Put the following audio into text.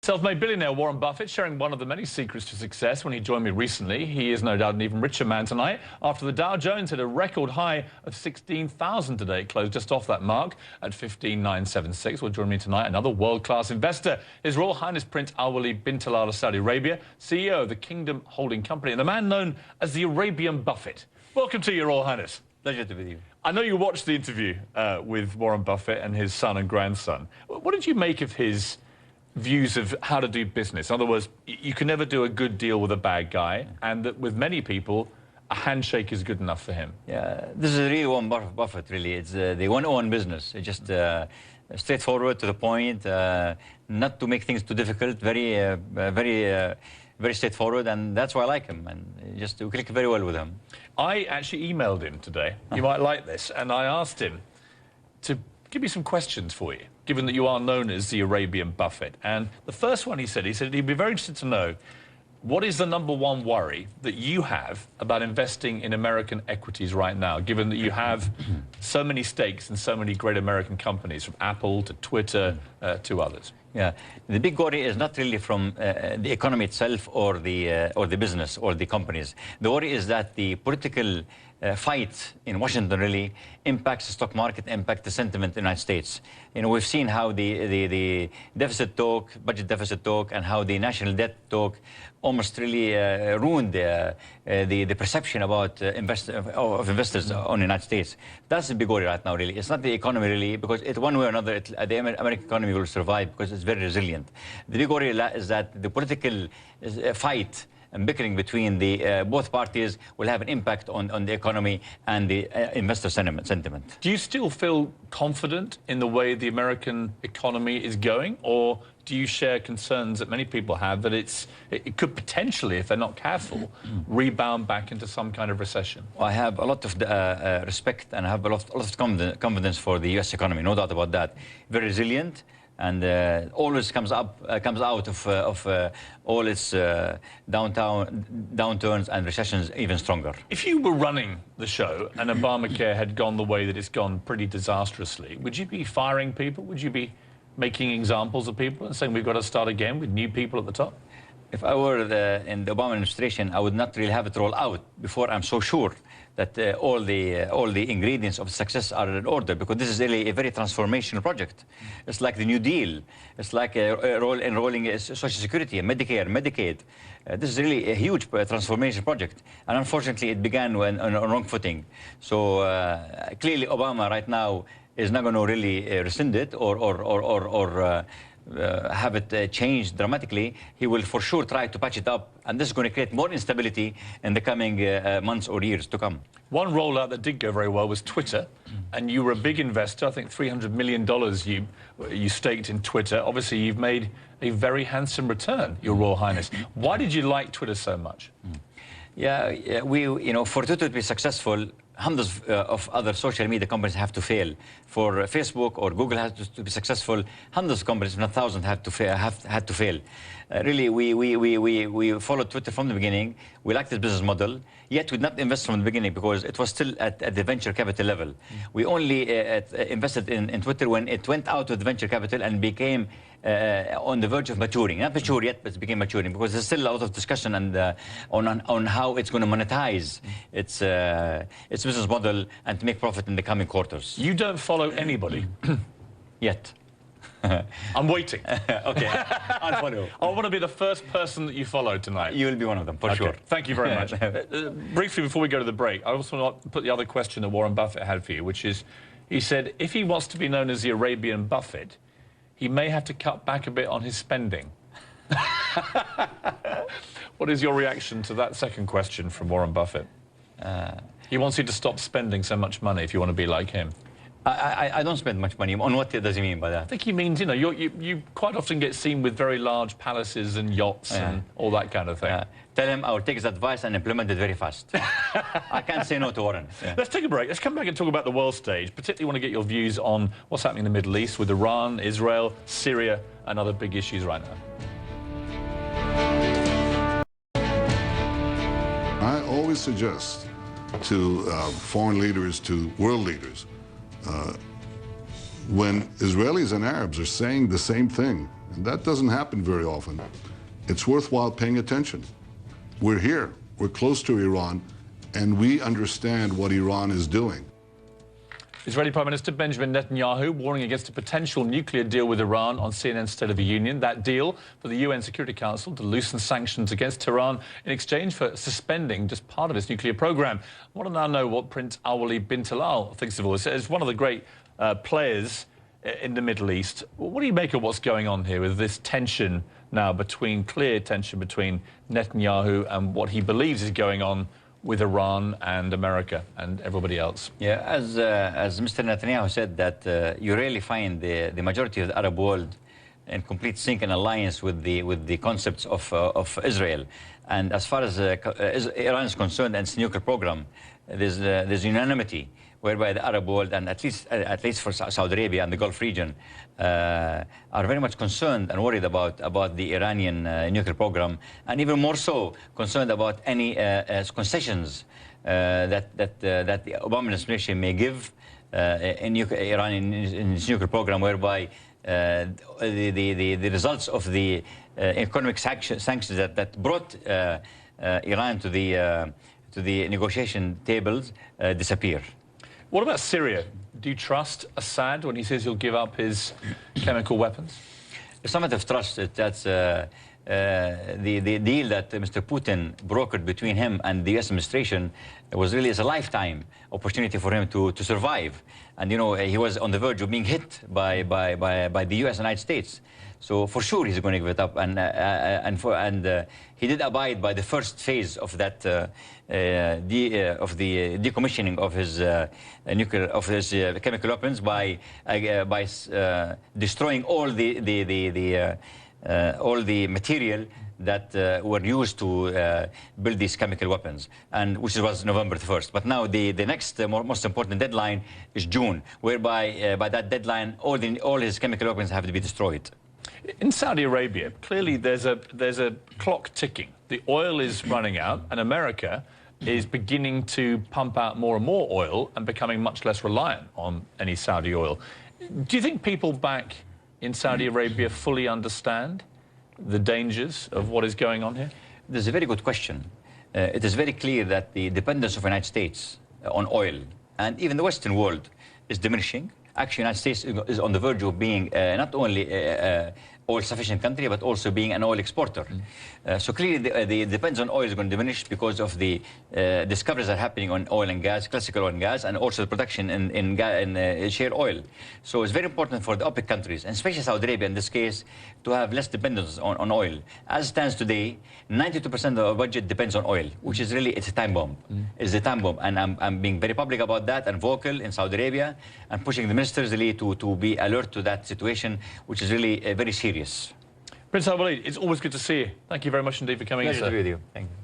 Self-made billionaire Warren Buffett sharing one of the many secrets to success when he joined me recently. He is no doubt an even richer man tonight after the Dow Jones hit a record high of 16,000 today. It closed just off that mark at 15,976. Will join me tonight another world-class investor, His Royal Highness Prince ALWALEED bin Talal of Saudi Arabia, CEO of the Kingdom Holding Company, and the man known as the Arabian Buffett. Welcome to Your Royal Highness. Pleasure to be with you. I know you watched the interview with Warren Buffett and his son and grandson. What did you make of his views of how to do business? In other words, you can never do a good deal with a bad guy, and that with many people, a handshake is good enough for him. Yeah, this is really Warren Buffett, really. It's the one-on-one business. It's just straightforward, to the point, not to make things too difficult, very straightforward, and that's why I like him, and just we click very well with him. I actually emailed him today. You might like this, and I asked him to give me some questions for you, given that you are known as the Arabian Buffett. And the first one he said he'd be very interested to know, what is the #1 worry that you have about investing in American equities right now, given that you have so many stakes in so many great American companies, from Apple to Twitter to others? Yeah, the big worry is not really from the economy itself or the business or the companies. The worry is that the political fight in Washington really impacts the stock market, impacts the sentiment in the United States. You know, we've seen how the deficit talk, budget deficit talk, and how the national debt talk almost really ruined the perception about investors on the United States. That's the big worry right now, really. It's not the economy, really, because one way or another, the American economy will survive because it's very resilient. The big worry is that the political fight and bickering between the both parties will have an impact on the economy and the investor sentiment. Do you still feel confident in the way the American economy is going, or do you share concerns that many people have that it could potentially, if they're not careful, rebound back into some kind of recession? I have a lot of respect, and I have a lot of confidence for the U.S. economy, no doubt about that. Very resilient, and always comes out of all its downturns and recessions even stronger. If you were running the show and Obamacare had gone the way that it's gone pretty disastrously, would you be firing people? Would you be making examples of people and saying we've got to start again with new people at the top? If I were in the Obama administration, I would not really have it roll out before I'm so sure that all the ingredients of success are in order, because this is really a very transformational project. It's like the New Deal. It's like enrolling Social Security, Medicare, Medicaid. This is really a huge transformation project, and unfortunately it began on a wrong footing. So clearly Obama right now is not going to really rescind it or have it changed dramatically. He will for sure try to patch it up, and this is going to create more instability in the coming months or years to come. One rollout that did go very well was Twitter, and you were a big investor. I think $300 million you staked in Twitter. Obviously, you've made a very handsome return, Your Royal Highness. Why did you like Twitter so much? Yeah, for Twitter to be successful, hundreds of other social media companies have to fail. For Facebook or Google has to be successful, hundreds of companies, if not thousands, had to fail. Really, we followed Twitter from the beginning. We liked this business model, yet we did not invest from the beginning because it was still at the venture capital level. We only invested in Twitter when it went out of the venture capital and became on the verge of maturing. Not mature yet, but it became maturing, because there's still a lot of discussion and on how it's going to monetize its business model and to make profit in the coming quarters. You don't follow anybody? Yet. I'm waiting. Okay, I'll follow. I want to be the first person that you follow tonight. You will be one of them, for sure. Thank you very much. Briefly, before we go to the break, I also want to put the other question that Warren Buffett had for you, which is, he said, if he wants to be known as the Arabian Buffett, he may have to cut back a bit on his spending. What is your reaction to that second question from Warren Buffett? He wants you to stop spending so much money if you want to be like him. I don't spend much money. On what does he mean by that? I think he means, you quite often get seen with very large palaces and yachts and all that kind of thing. Tell him I will take his advice and implement it very fast. I can't say no to Warren. Yeah. Let's take a break. Let's come back and talk about the world stage. Particularly want to get your views on what's happening in the Middle East with Iran, Israel, Syria, and other big issues right now. I always suggest to foreign leaders, to world leaders, when Israelis and Arabs are saying the same thing, and that doesn't happen very often, it's worthwhile paying attention. We're here, we're close to Iran, and we understand what Iran is doing. Israeli Prime Minister Benjamin Netanyahu warning against a potential nuclear deal with Iran on CNN's State of the Union. That deal for the UN Security Council to loosen sanctions against Tehran in exchange for suspending just part of its nuclear program. I want to now know what Prince ALWALEED bin Talal thinks of all this. As one of the great players in the Middle East, what do you make of what's going on here with this tension now clear tension between Netanyahu and what he believes is going on with Iran and America and everybody else? Yeah, as Mr. Netanyahu said, that you rarely find the majority of the Arab world in complete sync and alliance with the concepts of Israel. And as far as Iran is concerned and its nuclear program, there's unanimity whereby the Arab world, and at least for Saudi Arabia and the Gulf region, are very much concerned and worried about the Iranian nuclear program, and even more so concerned about any concessions that the Obama administration may give Iran in its nuclear program, whereby the results of the economic sanctions that brought Iran to the negotiation tables disappear. What about Syria? Do you trust Assad when he says he'll give up his chemical weapons? It's not a matter of trust. That's the deal that Mr. Putin brokered between him and the U.S. administration was really a lifetime opportunity for him to survive. And, you know, he was on the verge of being hit by the U.S. and United States. So for sure he's going to give it up, and he did abide by the first phase of that the decommissioning of his chemical weapons by destroying all the material that were used to build these chemical weapons, and which was November 1st. But now the next most important deadline is June, whereby by that deadline all his chemical weapons have to be destroyed. In Saudi Arabia, clearly there's a clock ticking. The oil is running out, and America is beginning to pump out more and more oil and becoming much less reliant on any Saudi oil. Do you think people back in Saudi Arabia fully understand the dangers of what is going on here? This is a very good question. It is very clear that the dependence of the United States on oil, and even the Western world, is diminishing. Actually, the United States is on the verge of being not only oil-sufficient country, but also being an oil exporter. So clearly, the dependence on oil is going to diminish because of the discoveries that are happening on oil and gas, classical oil and gas, and also the production in shale oil. So it's very important for the OPEC countries, and especially Saudi Arabia in this case, to have less dependence on oil. As it stands today, 92% of our budget depends on oil, which is really, it's a time bomb. It's a time bomb, and I'm being very public about that and vocal in Saudi Arabia, and pushing the ministers really to be alert to that situation, which is really very serious. Prince ALWALEED, it's always good to see you. Thank you very much indeed for coming in, sir. Pleasure to be with you. Thank you.